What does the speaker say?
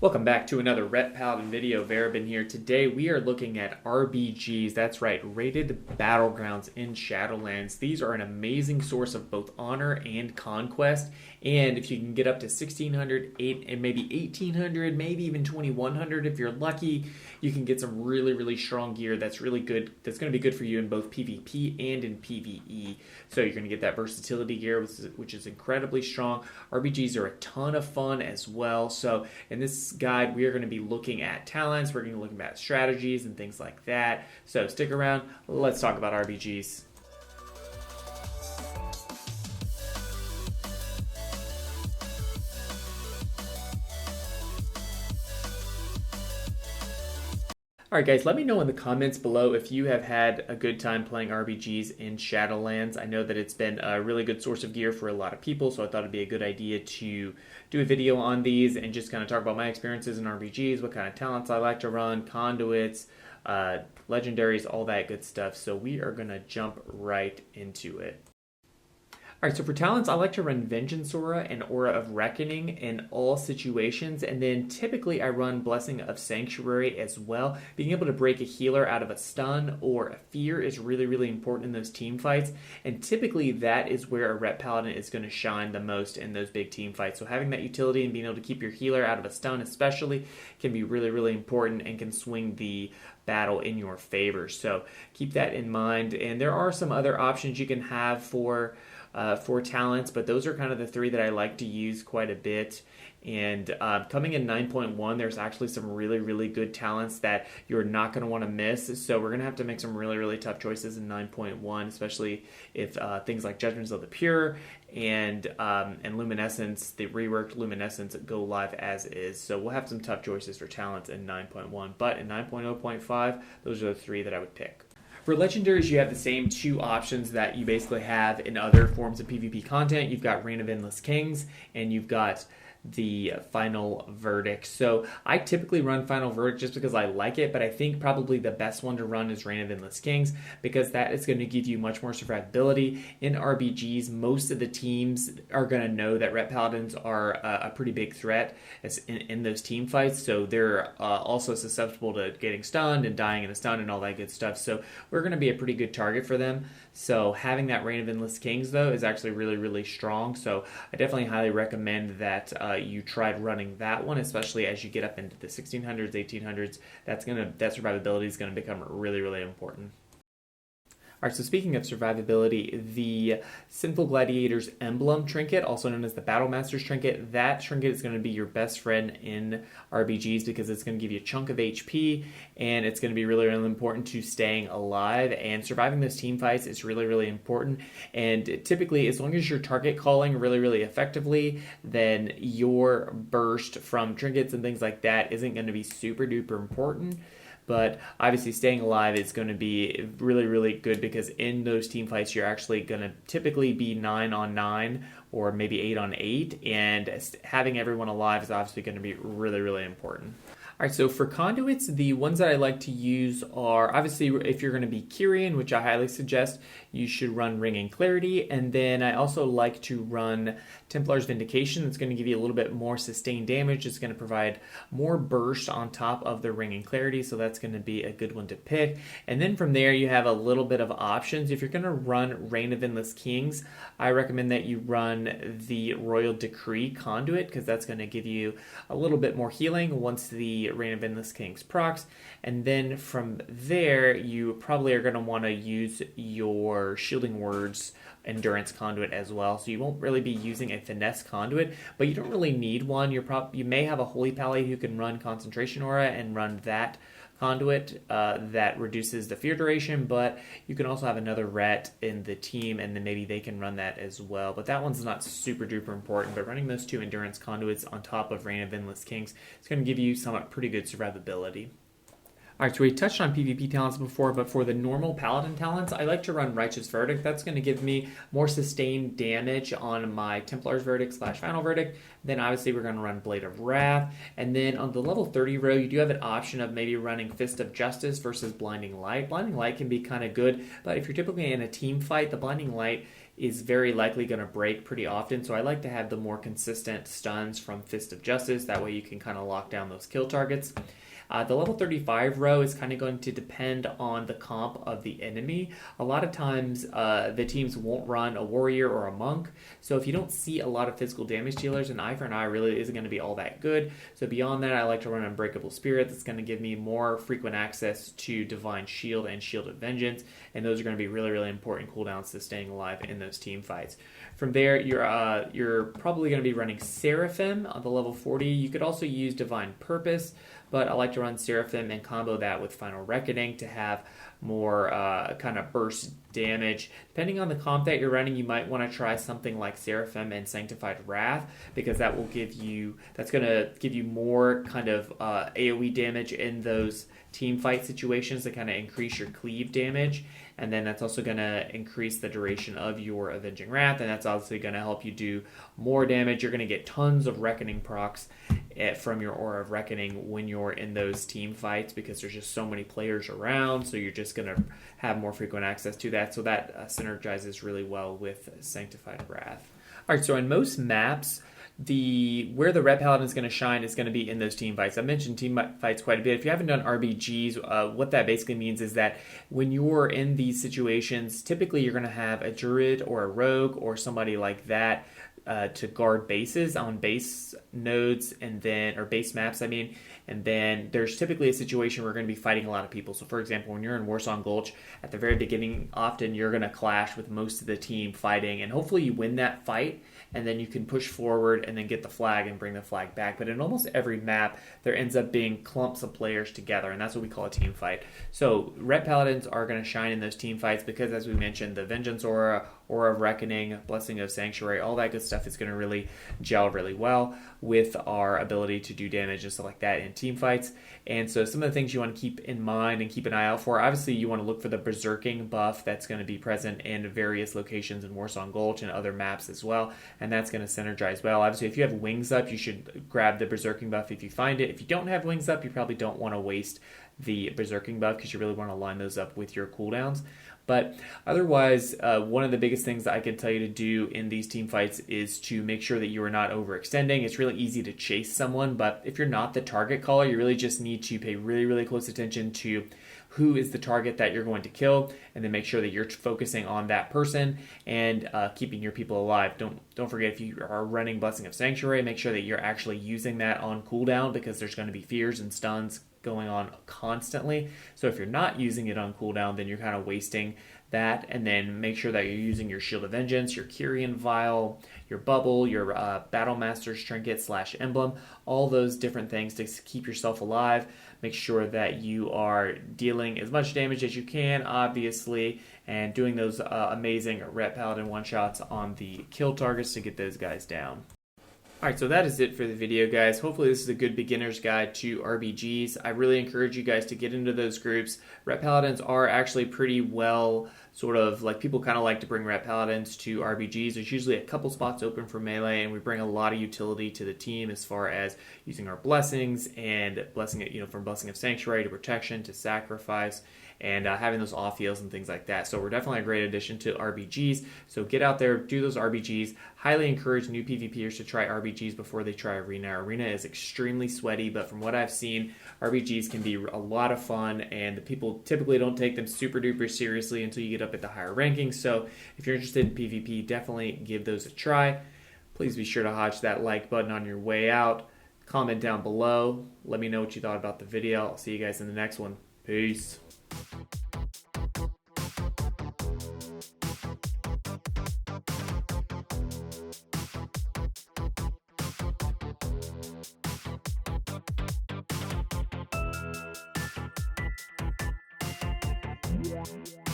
Welcome back to another Ret Paladin video. Verabin here. Today we are looking at RBGs, that's right, Rated Battlegrounds in Shadowlands. These are an amazing source of both honor and conquest, and if you can get up to 1600, and maybe 1800, maybe even 2100 if you're lucky, you can get some really strong gear that's really good, that's going to be good for you in both PvP and in PvE. So you're going to get that versatility gear, which is incredibly strong. RBGs are a ton of fun as well. So in this guide, we are going to be looking at talents, we're going to be looking at strategies and things like that. So stick around, let's talk about RBGs. Alright guys, let me know in the comments below if you have had a good time playing RBGs in Shadowlands. I know that it's been a really good source of gear for a lot of people, so I thought it'd be a good idea to do a video on these and just kind of talk about my experiences in RBGs, what kind of talents I like to run, Conduits, Legendaries, all that good stuff. So we are going to jump right into it. Alright, so for talents, I like to run Vengeance Aura and Aura of Reckoning in all situations, and then typically I run Blessing of Sanctuary as well. Being able to break a healer out of a stun or a fear is really important in those team fights, and typically that is where a Ret Paladin is going to shine the most in those big team fights. So having that utility and being able to keep your healer out of a stun especially can be really important and can swing the battle in your favor. So keep that in mind, and there are some other options you can have for talents, but those are kind of the three that I like to use quite a bit. And coming in 9.1, there's actually some really good talents that you're not going to want to miss. So we're going to have to make some really tough choices in 9.1, especially if things like Judgments of the Pure and Luminescence, the reworked Luminescence, go live as is. So we'll have some tough choices for talents in 9.1, but in 9.0.5, those are the three that I would pick. For Legendaries, you have the same two options that you basically have in other forms of PvP content. You've got Reign of Endless Kings, and you've got the Final Verdict. So I typically run Final Verdict just because I like it, but I think probably the best one to run is Reign of Endless Kings, because that is going to give you much more survivability. In RBGs, most of the teams are going to know that Ret Paladins are a pretty big threat in those team fights, so they're also susceptible to getting stunned and dying in a stun and all that good stuff. So we're going to be a pretty good target for them. So having that Reign of Endless Kings, though, is actually really strong. So I definitely highly recommend that you tried running that one, especially as you get up into the 1600s, 1800s. That survivability is going to become really important. Alright, so speaking of survivability, the Sinful Gladiator's Emblem trinket, also known as the Battle Master's trinket, that trinket is going to be your best friend in RBGs because it's going to give you a chunk of HP, and it's going to be really important to staying alive, and surviving those team fights is really important. And typically, as long as you're target calling really effectively, then your burst from trinkets and things like that isn't going to be super duper important. But obviously staying alive is going to be really good, because in those team fights you're actually going to typically be 9 on 9 or maybe 8 on 8, and having everyone alive is obviously going to be really important. Alright, so for Conduits, the ones that I like to use are, obviously, if you're going to be Kyrian, which I highly suggest, you should run Ring and Clarity, and then I also like to run Templar's Vindication. It's going to give you a little bit more sustained damage. It's going to provide more burst on top of the Ring and Clarity, so that's going to be a good one to pick. And then from there, you have a little bit of options. If you're going to run Reign of Endless Kings, I recommend that you run the Royal Decree Conduit, because that's going to give you a little bit more healing once the Reign of Endless Kings procs. And then from there, you probably are going to want to use your Shielding Words Endurance Conduit as well. So you won't really be using a Finesse Conduit, but you don't really need one. You may have a Holy Pally who can run Concentration Aura and run that conduit that reduces the fear duration, but you can also have another Ret in the team, and then maybe they can run that as well. But that one's not super duper important, but running those two endurance conduits on top of Reign of Endless Kings is going to give you some pretty good survivability. Alright, so we touched on PvP talents before, but for the normal Paladin talents, I like to run Righteous Verdict. That's going to give me more sustained damage on my Templar's Verdict / Final Verdict. Then obviously we're going to run Blade of Wrath. And then on the level 30 row, you do have an option of maybe running Fist of Justice versus Blinding Light. Blinding Light can be kind of good, but if you're typically in a team fight, the Blinding Light is very likely going to break pretty often. So I like to have the more consistent stuns from Fist of Justice. That way you can kind of lock down those kill targets. The level 35 row is kind of going to depend on the comp of the enemy. A lot of times the teams won't run a warrior or a monk, so if you don't see a lot of physical damage dealers, an eye for an eye really isn't going to be all that good. So beyond that, I like to run Unbreakable Spirit. That's going to give me more frequent access to Divine Shield and Shield of Vengeance, and those are going to be really, really important cooldowns to staying alive in those team fights. From there, you're probably going to be running Seraphim on the level 40. You could also use Divine Purpose, but I like to run Seraphim and combo that with Final Reckoning to have more kind of burst damage. Depending on the comp that you're running, you might want to try something like Seraphim and Sanctified Wrath, because that's going to give you more kind of AoE damage in those team fight situations to kind of increase your cleave damage. And then that's also going to increase the duration of your Avenging Wrath, and that's obviously going to help you do more damage. You're going to get tons of Reckoning procs from your Aura of Reckoning when you're in those team fights, because there's just so many players around, so you're just going to have more frequent access to that. So that synergizes really well with Sanctified Wrath. All right, so in most maps, where the Ret Paladin is going to shine is going to be in those team fights. I mentioned team fights quite a bit. If you haven't done RBGs, what that basically means is that when you're in these situations, typically you're going to have a druid or a rogue or somebody like that to guard bases on base nodes or base maps, and then there's typically a situation where we're going to be fighting a lot of people. So for example, when you're in Warsong Gulch, at the very beginning, often you're going to clash with most of the team fighting, and hopefully you win that fight, and then you can push forward and then get the flag and bring the flag back. But in almost every map, there ends up being clumps of players together, and that's what we call a team fight. So Ret Paladins are going to shine in those team fights because, as we mentioned, the Vengeance Aura, Aura of Reckoning, Blessing of Sanctuary, all that good stuff is going to really gel really well with our ability to do damage and stuff like that in team fights. And so some of the things you want to keep in mind and keep an eye out for, obviously you want to look for the Berserking buff that's going to be present in various locations in Warsong Gulch and other maps as well, and that's going to synergize well. Obviously, if you have Wings up, you should grab the Berserking buff if you find it. If you don't have Wings up, you probably don't want to waste the Berserking buff because you really want to line those up with your cooldowns. But otherwise, one of the biggest things that I can tell you to do in these team fights is to make sure that you are not overextending. It's really easy to chase someone, but if you're not the target caller, you really just need to pay really, really close attention to who is the target that you're going to kill, and then make sure that you're focusing on that person and keeping your people alive. Don't forget, if you are running Blessing of Sanctuary, make sure that you're actually using that on cooldown, because there's going to be fears and stuns going on constantly. So if you're not using it on cooldown, then you're kind of wasting that. And then make sure that you're using your Shield of Vengeance, your Kyrian Vial, your Bubble, your Battle Master's Trinket / Emblem, all those different things to keep yourself alive. Make sure that you are dealing as much damage as you can, obviously, and doing those amazing Ret Paladin one-shots on the kill targets to get those guys down. Alright, so that is it for the video, guys. Hopefully this is a good beginner's guide to RBGs. I really encourage you guys to get into those groups. Ret Paladins are actually pretty well, sort of, like, people kind of like to bring Ret Paladins to RBGs. There's usually a couple spots open for melee, and we bring a lot of utility to the team as far as using our blessings and blessing it, from Blessing of Sanctuary to Protection to Sacrifice, and having those off heals and things like that. So we're definitely a great addition to RBGs. So get out there, do those RBGs. Highly encourage new PvPers to try RBGs before they try Arena. Arena is extremely sweaty, but from what I've seen, RBGs can be a lot of fun, and the people typically don't take them super duper seriously until you get up at the higher rankings. So if you're interested in PvP, definitely give those a try. Please be sure to hodge that like button on your way out. Comment down below. Let me know what you thought about the video. I'll see you guys in the next one. Peace. Yeah.